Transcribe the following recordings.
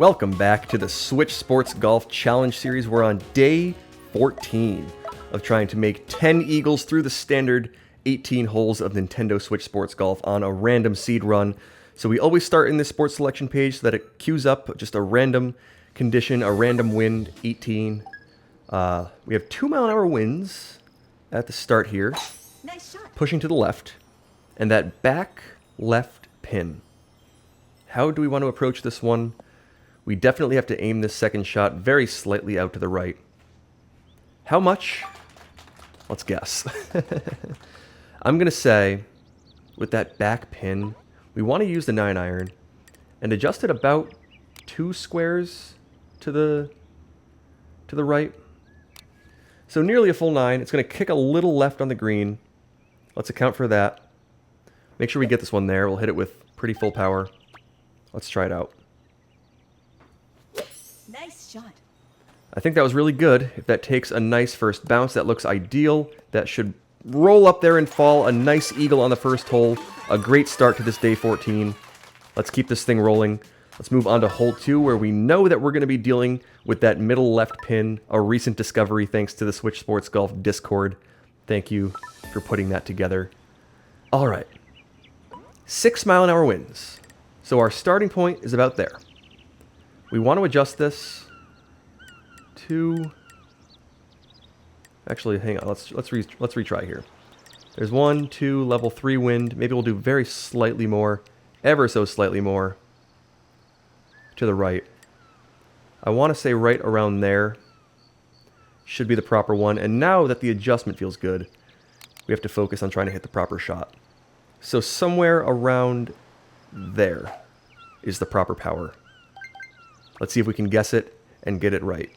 Welcome back to the Switch Sports Golf Challenge Series. We're on day 14 of trying to make 10 eagles through the standard 18 holes of Nintendo Switch Sports Golf on a random seed run. So we always start in this sports selection page so that it queues up just a random condition, a random wind, 18. We have 2-mile-an-hour winds at the start here. Nice shot. Pushing to the left, and that back left pin. How do we want to approach this one? We definitely have to aim this second shot very slightly out to the right. How much? Let's guess. I'm going to say, with that back pin, we want to use the 9-iron and adjust it about 2 squares to the right. So nearly a full 9. It's going to kick a little left on the green. Let's account for that. Make sure we get this one there. We'll hit it with pretty full power. Let's try it out. Nice shot. I think that was really good. If that takes a nice first bounce, that looks ideal. That should roll up there and fall. A nice eagle on the first hole. A great start to this day 14. Let's keep this thing rolling. Let's move on to hole 2, where we know that we're going to be dealing with that middle left pin. A recent discovery thanks to the Switch Sports Golf Discord. Thank you for putting that together. All right. 6-mile-an-hour winds. So our starting point is about there. We want to adjust this to... Actually, hang on. Let's retry here. There's 1, 2, level 3 wind. Maybe we'll do very slightly more, ever so slightly more, to the right. I want to say right around there should be the proper one. And now that the adjustment feels good, we have to focus on trying to hit the proper shot. So somewhere around there is the proper power. Let's see if we can guess it and get it right.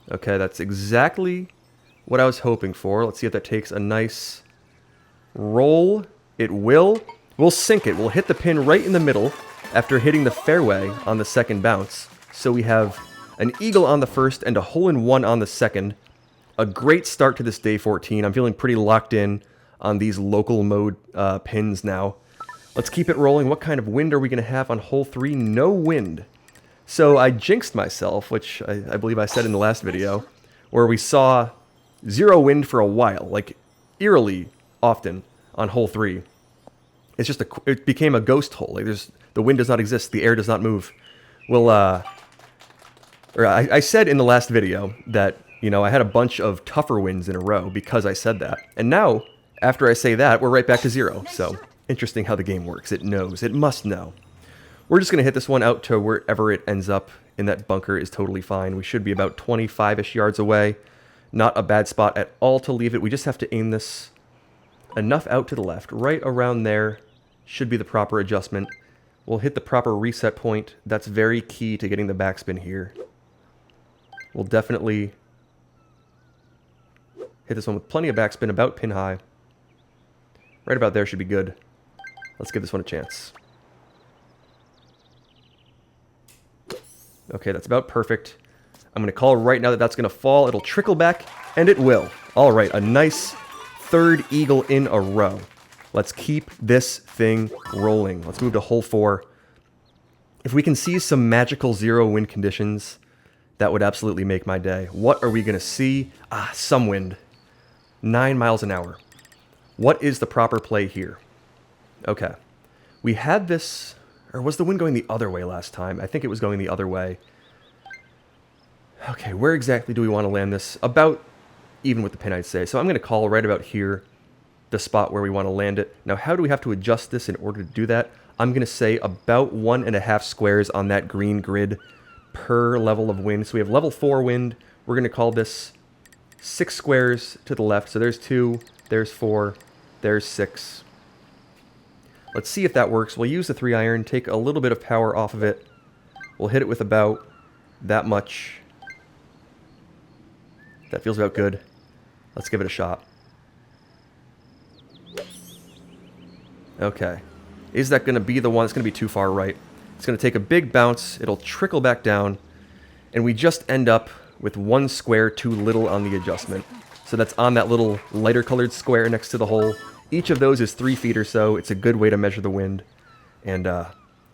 Okay, that's exactly what I was hoping for. Let's see if that takes a nice roll. It will. We'll sink it. We'll hit the pin right in the middle after hitting the fairway on the second bounce. So we have an eagle on the first and a hole-in-one on the second. A great start to this day 14. I'm feeling pretty locked in on these local mode pins now. Let's keep it rolling. What kind of wind are we going to have on hole 3? No wind. So I jinxed myself, which I believe I said in the last video, where we saw 0 wind for a while, like eerily often on hole 3. It's just it became a ghost hole. Like the wind does not exist. The air does not move. Well, I said in the last video that, you know, I had a bunch of tougher winds in a row because I said that. And now, after I say that, we're right back to 0. So interesting how the game works. It knows. It must know. We're just going to hit this one out to wherever it ends up in that bunker is totally fine. We should be about 25-ish yards away. Not a bad spot at all to leave it. We just have to aim this enough out to the left. Right around there should be the proper adjustment. We'll hit the proper reset point. That's very key to getting the backspin here. We'll definitely hit this one with plenty of backspin, about pin high. Right about there should be good. Let's give this one a chance. Okay, that's about perfect. I'm going to call right now that that's going to fall. It'll trickle back, and it will. All right, a nice third eagle in a row. Let's keep this thing rolling. Let's move to hole 4. If we can see some magical 0 wind conditions, that would absolutely make my day. What are we going to see? Some wind. 9 miles an hour. What is the proper play here? Okay. We had this... Or was the wind going the other way last time? I think it was going the other way. Okay, where exactly do we want to land this? About even with the pin, I'd say. So I'm going to call right about here the spot where we want to land it. Now, how do we have to adjust this in order to do that? I'm going to say about 1.5 squares on that green grid per level of wind. So we have level 4 wind. We're going to call this 6 squares to the left. So there's 2, there's 4, there's 6. Let's see if that works. We'll use the 3-iron, take a little bit of power off of it. We'll hit it with about that much. That feels about good. Let's give it a shot. Okay. Is that going to be the one? It's going to be too far right. It's going to take a big bounce. It'll trickle back down. And we just end up with 1 square too little on the adjustment. So that's on that little lighter colored square next to the hole. Each of those is 3 feet or so. It's a good way to measure the wind. And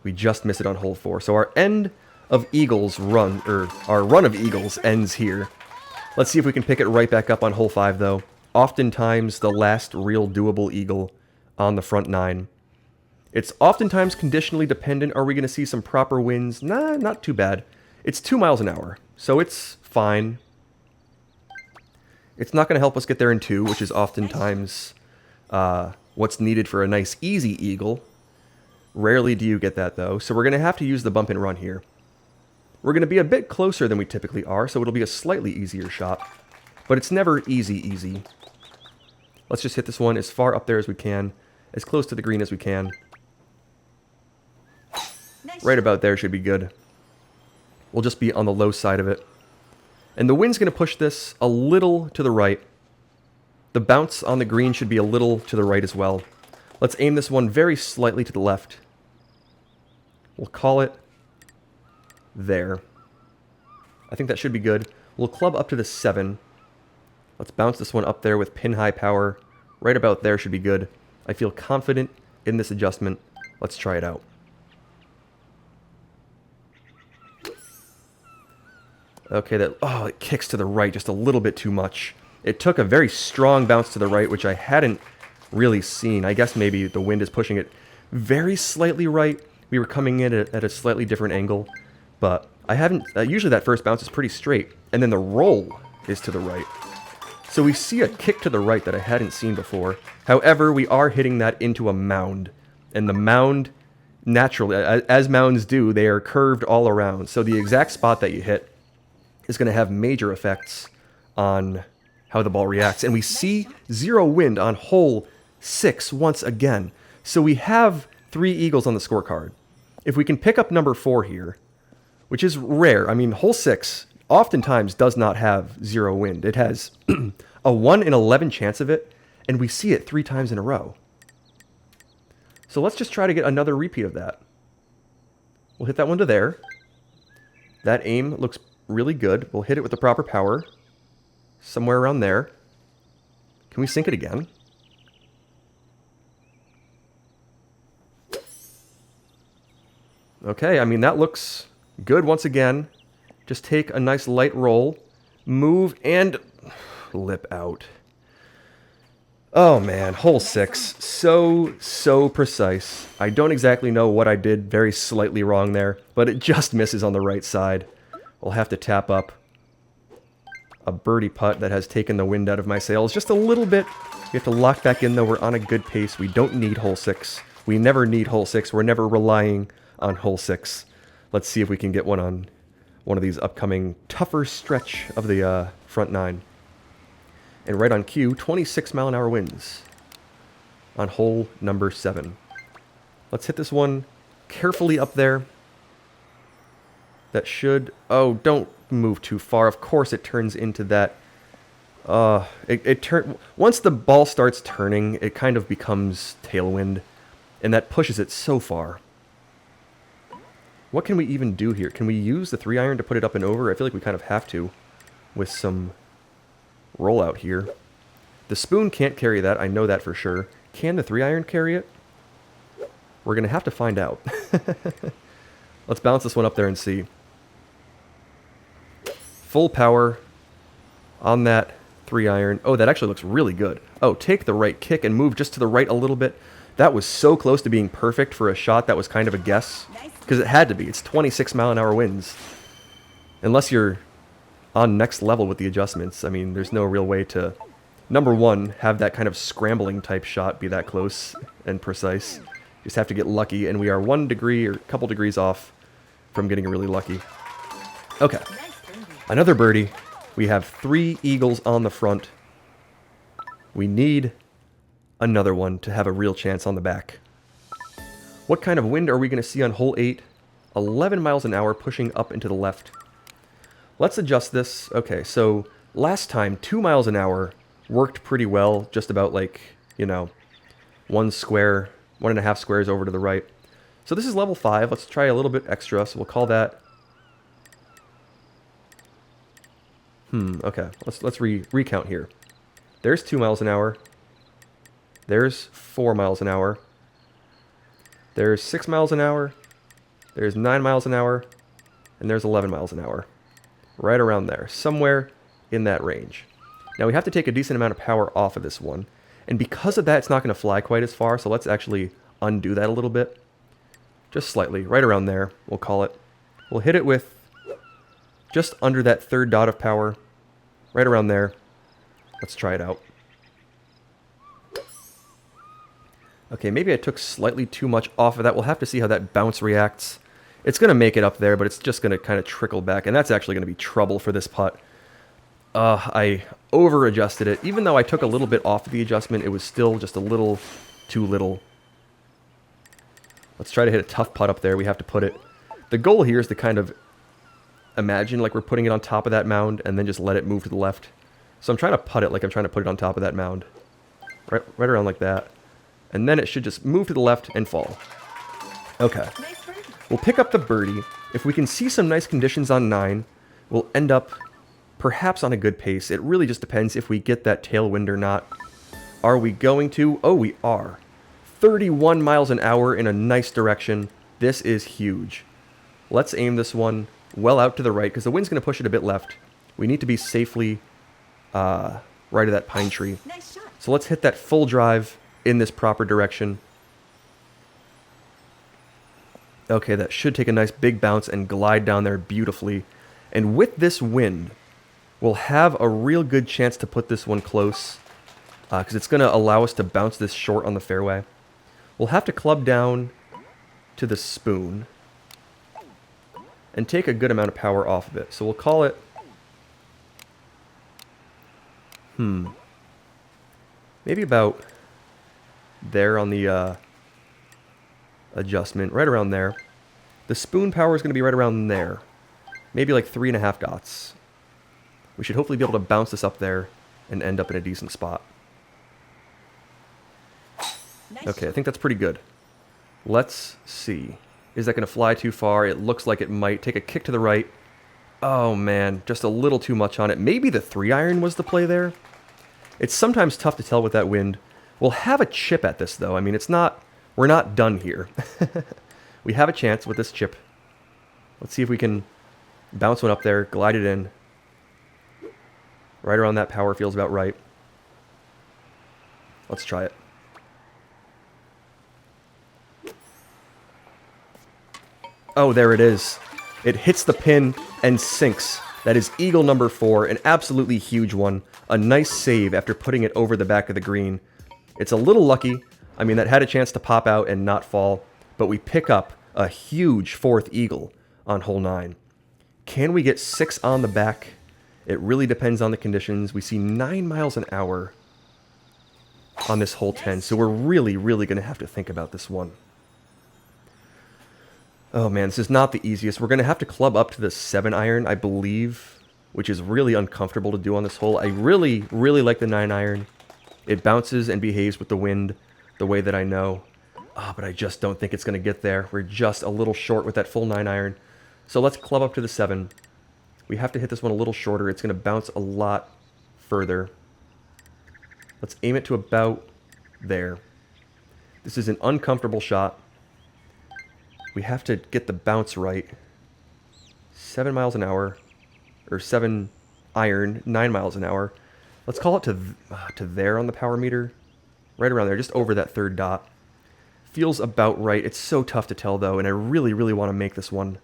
we just missed it on hole 4. So our end of Eagles run, or our run of Eagles ends here. Let's see if we can pick it right back up on hole 5, though. Oftentimes the last real doable Eagle on the front 9. It's oftentimes conditionally dependent. Are we going to see some proper winds? Nah, not too bad. It's 2 miles an hour, so it's fine. It's not going to help us get there in 2, which is oftentimes what's needed for a nice easy Eagle. Rarely do you get that, though, so we're going to have to use the bump and run here. We're going to be a bit closer than we typically are, so it'll be a slightly easier shot. But it's never easy. Let's just hit this one as far up there as we can, as close to the green as we can. Right about there should be good. We'll just be on the low side of it. And the wind's going to push this a little to the right. The bounce on the green should be a little to the right as well. Let's aim this one very slightly to the left. We'll call it there. I think that should be good. We'll club up to the 7. Let's bounce this one up there with pin high power. Right about there should be good. I feel confident in this adjustment. Let's try it out. Okay, it kicks to the right just a little bit too much. It took a very strong bounce to the right, which I hadn't really seen. I guess maybe the wind is pushing it very slightly right. We were coming in at a slightly different angle, but I haven't... usually that first bounce is pretty straight, and then the roll is to the right. So we see a kick to the right that I hadn't seen before. However, we are hitting that into a mound, and the mound, naturally, as mounds do, they are curved all around. So the exact spot that you hit is going to have major effects on how the ball reacts. And we see 0 wind on hole 6 once again. So we have 3 eagles on the scorecard. If we can pick up number 4 here, which is rare. I mean, hole 6 oftentimes does not have 0 wind. It has a 1 in 11 chance of it, and we see it 3 times in a row. So let's just try to get another repeat of that. We'll hit that one to there. That aim looks really good. We'll hit it with the proper power. Somewhere around there. Can we sink it again? Okay, I mean, that looks good once again. Just take a nice light roll, move, and lip out. Oh man, hole 6. So precise. I don't exactly know what I did very slightly wrong there, but it just misses on the right side. We'll have to tap up a birdie putt that has taken the wind out of my sails just a little bit. We have to lock back in, though. We're on a good pace. We don't need hole 6. We never need hole 6. We're never relying on hole 6. Let's see if we can get one on one of these upcoming tougher stretch of the front 9. And right on cue, 26 mile an hour winds on hole number 7. Let's hit this one carefully up there. That should... Oh, don't move too far. Of course it turns into that... Once the ball starts turning, it kind of becomes tailwind. And that pushes it so far. What can we even do here? Can we use the 3-iron to put it up and over? I feel like we kind of have to with some rollout here. The spoon can't carry that. I know that for sure. Can the 3-iron carry it? We're going to have to find out. Let's bounce this one up there and see. Full power on that 3-iron. Oh, that actually looks really good. Oh, take the right kick and move just to the right a little bit. That was so close to being perfect for a shot that was kind of a guess. Because it had to be. It's 26 mile an hour winds. Unless you're on next level with the adjustments. I mean, there's no real way to, number one, have that kind of scrambling type shot be that close and precise. Just have to get lucky, and we are 1 degree or a couple degrees off from getting really lucky. Okay. Another birdie. We have 3 eagles on the front. We need another one to have a real chance on the back. What kind of wind are we going to see on hole 8? 11 miles an hour pushing up and to the left. Let's adjust this. Okay, so last time 2 miles an hour worked pretty well. Just about like, you know, 1 square, 1.5 squares over to the right. So this is level 5. Let's try a little bit extra. So we'll call that... okay. Let's recount here. There's 2 miles an hour. There's 4 miles an hour. There's 6 miles an hour, there's 9 miles an hour, and there's 11 miles an hour. Right around there, somewhere in that range. Now we have to take a decent amount of power off of this one. And because of that, it's not going to fly quite as far, so let's actually undo that a little bit. Just slightly, right around there, we'll call it. We'll hit it with just under that third dot of power, right around there. Let's try it out. Okay, maybe I took slightly too much off of that. We'll have to see how that bounce reacts. It's going to make it up there, but it's just going to kind of trickle back, and that's actually going to be trouble for this putt. I over-adjusted it. Even though I took a little bit off of the adjustment, it was still just a little too little. Let's try to hit a tough putt up there. We have to put it. The goal here is to kind of imagine like we're putting it on top of that mound and then just let it move to the left. So I'm trying to putt it like I'm trying to put it on top of that mound. Right around like that. And then it should just move to the left and fall. Okay. We'll pick up the birdie. If we can see some nice conditions on 9, we'll end up perhaps on a good pace. It really just depends if we get that tailwind or not. Are we going to? Oh, we are. 31 miles an hour in a nice direction. This is huge. Let's aim this one well out to the right because the wind's going to push it a bit left. We need to be safely right of that pine tree. Nice shot. So let's hit that full drive in this proper direction. Okay, that should take a nice big bounce and glide down there beautifully. And with this wind, we'll have a real good chance to put this one close because it's going to allow us to bounce this short on the fairway. We'll have to club down to the spoon and take a good amount of power off of it. So we'll call it... maybe about there on the adjustment, right around there. The spoon power is going to be right around there. Maybe like 3.5 dots. We should hopefully be able to bounce this up there and end up in a decent spot. Okay, I think that's pretty good. Let's see. Is that going to fly too far? It looks like it might. Take a kick to the right. Oh man, just a little too much on it. Maybe the 3-iron was the play there. It's sometimes tough to tell with that wind. We'll have a chip at this though. I mean, it's not... We're not done here. We have a chance with this chip. Let's see if we can bounce one up there, glide it in. Right around that power feels about right. Let's try it. Oh, there it is. It hits the pin and sinks. That is eagle number 4, an absolutely huge one. A nice save after putting it over the back of the green. It's a little lucky. I mean, that had a chance to pop out and not fall, but we pick up a huge 4th eagle on hole 9. Can we get 6 on the back? It really depends on the conditions. We see 9 miles an hour on this hole 10, so we're really, really going to have to think about this one. Oh man, this is not the easiest. We're going to have to club up to the 7-iron, I believe, which is really uncomfortable to do on this hole. I really, really like the 9-iron. It bounces and behaves with the wind the way that I know. But I just don't think it's going to get there. We're just a little short with that full 9-iron. So let's club up to the 7. We have to hit this one a little shorter. It's going to bounce a lot further. Let's aim it to about there. This is an uncomfortable shot. We have to get the bounce right. 7 miles an hour. Or 7-iron, 9 miles an hour. Let's call it to there on the power meter. Right around there, just over that 3rd dot. Feels about right. It's so tough to tell, though, and I really, really want to make this one.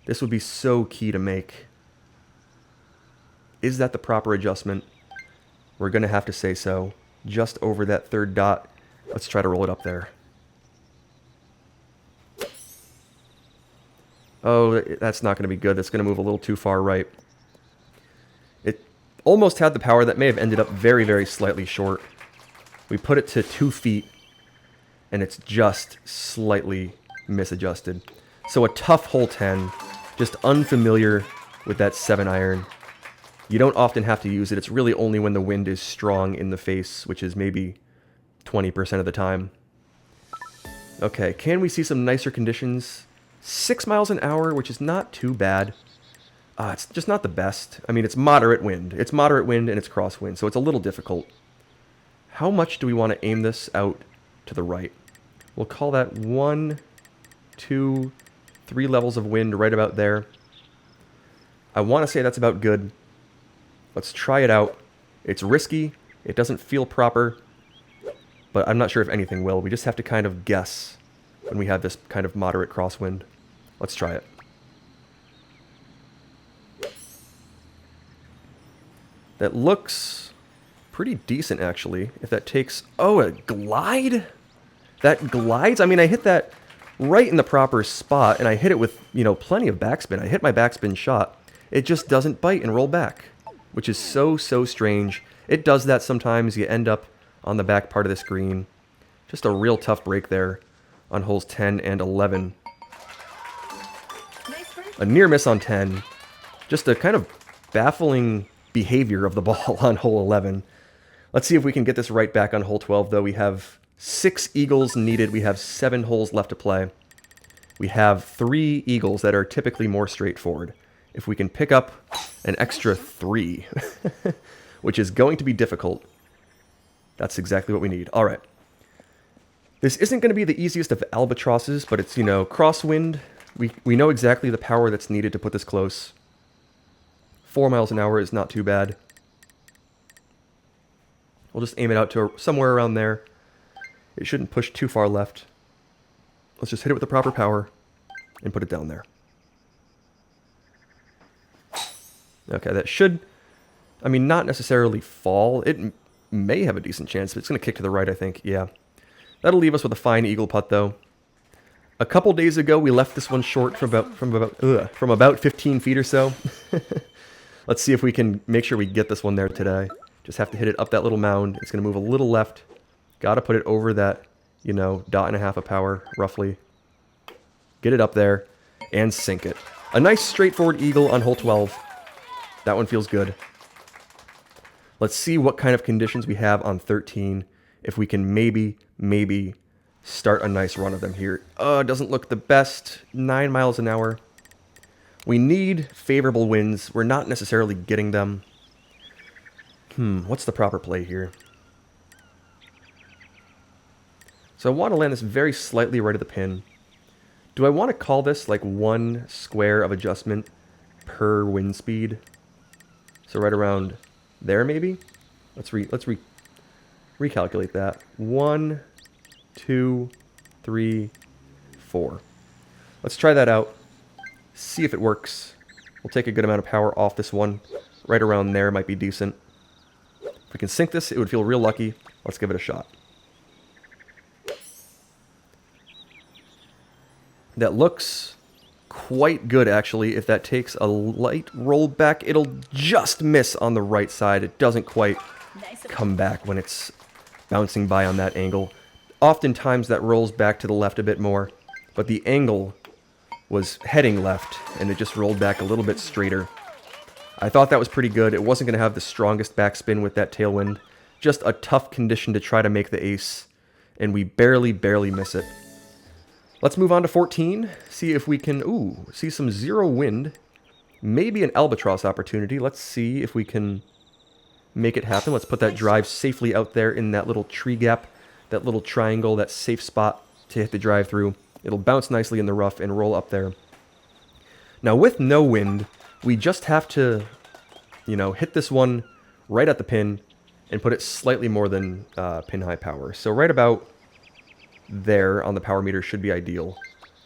This would be so key to make. Is that the proper adjustment? We're going to have to say so. Just over that 3rd dot. Let's try to roll it up there. Oh, that's not going to be good. That's going to move a little too far right. It almost had the power. That may have ended up very, very slightly short. We put it to 2 feet, and it's just slightly misadjusted. So a tough hole 10, just unfamiliar with that 7-iron. You don't often have to use it. It's really only when the wind is strong in the face, which is maybe 20% of the time. Okay, can we see some nicer conditions? 6 miles an hour, which is not too bad. It's just not the best. I mean, it's moderate wind. It's moderate wind and it's crosswind, so it's a little difficult. How much do we want to aim this out to the right? We'll call that 1, 2, 3 levels of wind right about there. I want to say that's about good. Let's try it out. It's risky. It doesn't feel proper. But I'm not sure if anything will. We just have to kind of guess when we have this kind of moderate crosswind. Let's try it. That looks pretty decent, actually. If that takes... Oh, a glide? That glides? I mean, I hit that right in the proper spot, and I hit it with, you know, plenty of backspin. I hit my backspin shot. It just doesn't bite and roll back, which is so strange. It does that sometimes. You end up on the back part of the screen. Just a real tough break there on holes 10 and 11. A near miss on 10. Just a kind of baffling behavior of the ball on hole 11. Let's see if we can get this right back on hole 12, though. We have 6 eagles needed. We have 7 holes left to play. We have 3 eagles that are typically more straightforward. If we can pick up an extra 3, which is going to be difficult, that's exactly what we need. All right. This isn't going to be the easiest of albatrosses, but it's, you know, crosswind. We know exactly the power that's needed to put this close. 4 miles an hour is not too bad. We'll just aim it out to somewhere around there. It shouldn't push too far left. Let's just hit it with the proper power and put it down there. Okay, that should, I mean, not necessarily fall. It may have a decent chance, but it's going to kick to the right, I think. Yeah. That'll leave us with a fine eagle putt, though. A couple days ago, we left this one short from about 15 feet or so. Let's see if we can make sure we get this one there today. Just have to hit it up that little mound. It's going to move a little left. Got to put it over that, you know, 1.5 of power, roughly. Get it up there and sink it. A nice straightforward eagle on hole 12. That one feels good. Let's see what kind of conditions we have on 13. If we can maybe start a nice run of them here. It doesn't look the best. 9 miles an hour. We need favorable winds. We're not necessarily getting them. What's the proper play here? So I want to land this very slightly right of the pin. Do I want to call this like 1 square of adjustment per wind speed? So right around there, maybe? Let's recalculate that. 1, 2, 3, 4. Let's try that out. See if it works. We'll take a good amount of power off this one. Right around there might be decent. If we can sink this, it would feel real lucky. Let's give it a shot. That looks quite good, actually. If that takes a light roll back, it'll just miss on the right side. It doesn't quite come back when it's bouncing by on that angle. Oftentimes that rolls back to the left a bit more, but the angle was heading left, and it just rolled back a little bit straighter. I thought that was pretty good. It wasn't going to have the strongest backspin with that tailwind. Just a tough condition to try to make the ace, and we barely miss it. Let's move on to 14, see if we can, see some zero wind. Maybe an albatross opportunity. Let's see if we can make it happen. Let's put that drive safely out there in that little tree gap, that little triangle, that safe spot to hit the drive through. It'll bounce nicely in the rough and roll up there. Now with no wind, we just have to, you know, hit this one right at the pin and put it slightly more than pin high power. So right about there on the power meter should be ideal.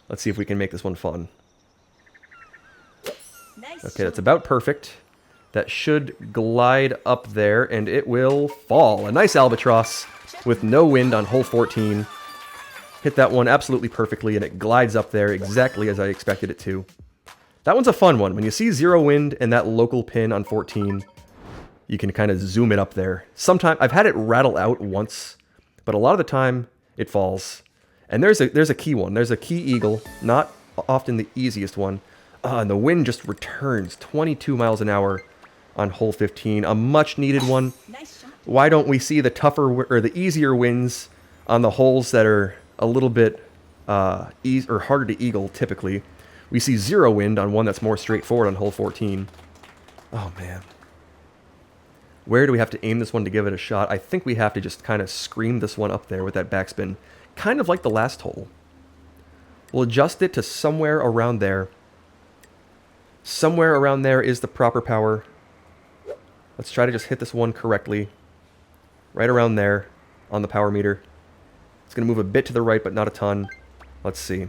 Let's see if we can make this one fun. Okay, that's about perfect. That should glide up there, and it will fall. A nice albatross with no wind on hole 14. Hit that one absolutely perfectly, and it glides up there exactly as I expected it to. That one's a fun one. When you see zero wind and that local pin on 14, you can kind of zoom it up there. Sometimes I've had it rattle out once, but a lot of the time it falls. And there's a key one. There's a key eagle, not often the easiest one. And the wind just returns 22 miles an hour on hole 15. A much needed one. Nice shot. Why don't we see the tougher or the easier winds on the holes that are a little bit or harder to eagle typically? We see zero wind on one that's more straightforward on hole 14. Oh man. Where do we have to aim this one to give it a shot? I think we have to just kind of scream this one up there with that backspin. kind of like the last hole. We'll adjust it to somewhere around there. Somewhere around there is the proper power. Let's try to just hit this one correctly. Right around there on the power meter. It's going to move a bit to the right, but not a ton. Let's see.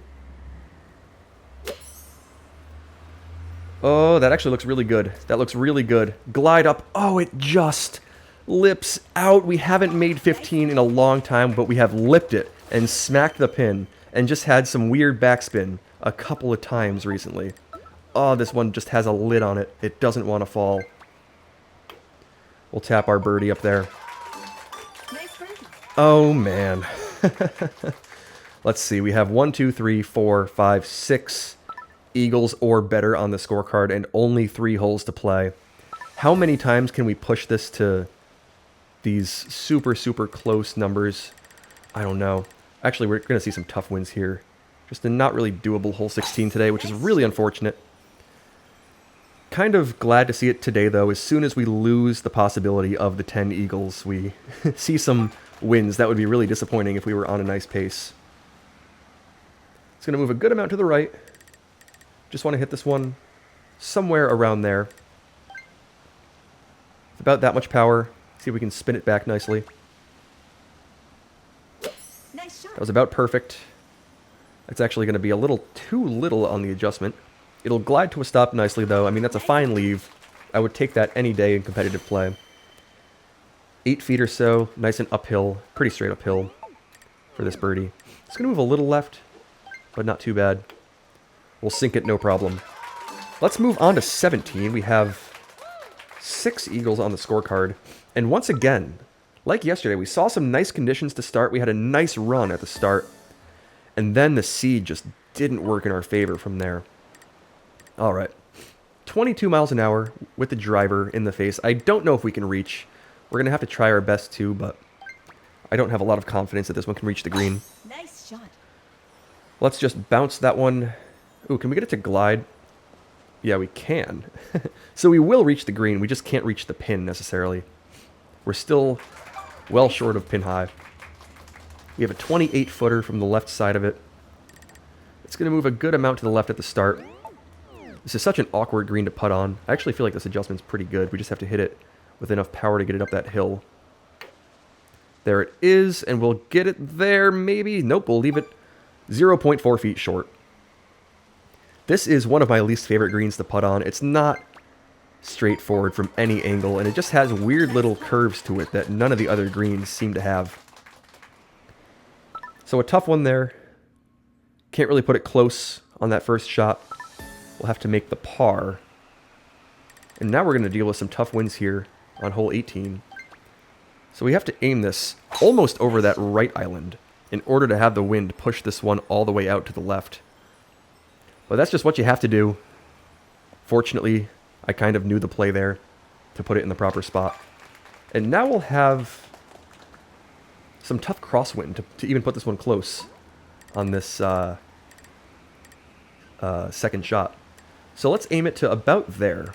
Oh, that actually looks really good. That looks really good. Glide up. Oh, it just lips out. We haven't made 15 in a long time, but we have lipped it and smacked the pin and just had some weird backspin a couple of times recently. Oh, this one just has a lid on it. It doesn't want to fall. We'll tap our birdie up there. Nice birdie. Oh, man. Let's see. We have 1, 2, 3, 4, 5, 6 eagles or better on the scorecard and only 3 holes to play. How many times can we push this to these super, super close numbers? I don't know. Actually, we're going to see some tough wins here. Just a not really doable hole 16 today, which is really unfortunate. Kind of glad to see it today, though. As soon as we lose the possibility of the 10 eagles, we see some wins. That would be really disappointing if we were on a nice pace. It's going to move a good amount to the right. Just want to hit this one somewhere around there. It's about that much power. See if we can spin it back nicely. Nice shot. That was about perfect. It's actually going to be a little too little on the adjustment. It'll glide to a stop nicely, though. I mean, that's a fine leave. I would take that any day in competitive play. 8 feet or so, nice and uphill, pretty straight uphill for this birdie. It's going to move a little left, but not too bad. We'll sink it, no problem. Let's move on to 17. We have 6 eagles on the scorecard. And once again, like yesterday, we saw some nice conditions to start. We had a nice run at the start. And then the seed just didn't work in our favor from there. All right. 22 miles an hour with the driver in the face. I don't know if we can reach. We're going to have to try our best to, but I don't have a lot of confidence that this one can reach the green. Nice shot. Let's just bounce that one. Ooh, can we get it to glide? Yeah, we can. So we will reach the green. We just can't reach the pin necessarily. We're still well short of pin high. We have a 28-footer from the left side of it. It's going to move a good amount to the left at the start. This is such an awkward green to putt on. I actually feel like this adjustment's pretty good. We just have to hit it with enough power to get it up that hill. There it is, and we'll get it there, maybe. Nope, we'll leave it 0.4 feet short. This is one of my least favorite greens to putt on. It's not straightforward from any angle, and it just has weird little curves to it that none of the other greens seem to have. So a tough one there. Can't really put it close on that first shot. We'll have to make the par. And now we're going to deal with some tough winds here on hole 18. So we have to aim this almost over that right island in order to have the wind push this one all the way out to the left. But that's just what you have to do. Fortunately, I kind of knew the play there to put it in the proper spot. And now we'll have some tough crosswind to even put this one close on this second shot. So let's aim it to about there.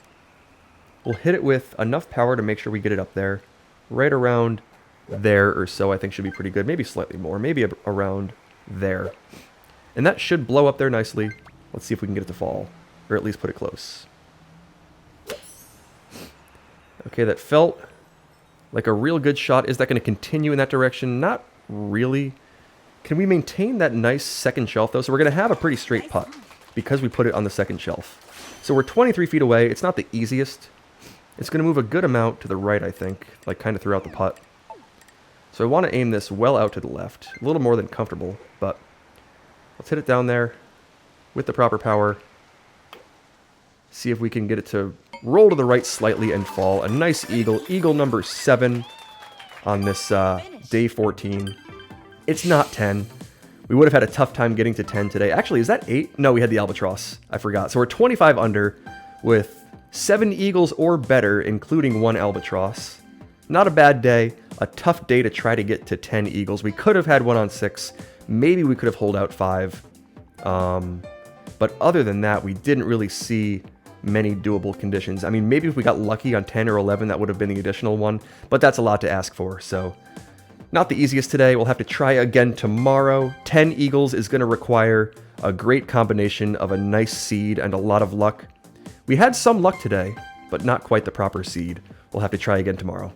We'll hit it with enough power to make sure we get it up there. Right around there or so I think should be pretty good. Maybe slightly more. Maybe around there. And that should blow up there nicely. Let's see if we can get it to fall. Or at least put it close. Okay, that felt like a real good shot. Is that going to continue in that direction? Not really. Can we maintain that nice second shelf, though? So we're going to have a pretty straight putt because we put it on the second shelf. So we're 23 feet away. It's not the easiest. It's going to move a good amount to the right, I think, like kind of throughout the putt. So I want to aim this well out to the left. A little more than comfortable, but let's hit it down there with the proper power. See if we can get it to roll to the right slightly and fall. A nice eagle. Eagle number 7 on this day 14. It's not 10. We would have had a tough time getting to 10 today. Actually, is that 8? No, we had the Albatross. I forgot. So we're 25 under with 7 eagles or better, including 1 Albatross. Not a bad day. A tough day to try to get to 10 eagles. We could have had 1 on 6. Maybe we could have holed out 5. But other than that, we didn't really see many doable conditions. I mean, maybe if we got lucky on 10 or 11, that would have been the additional one. But that's a lot to ask for. So Not the easiest today. We'll have to try again tomorrow. 10 eagles is going to require a great combination of a nice seed and a lot of luck. We had some luck today, but not quite the proper seed. We'll have to try again tomorrow.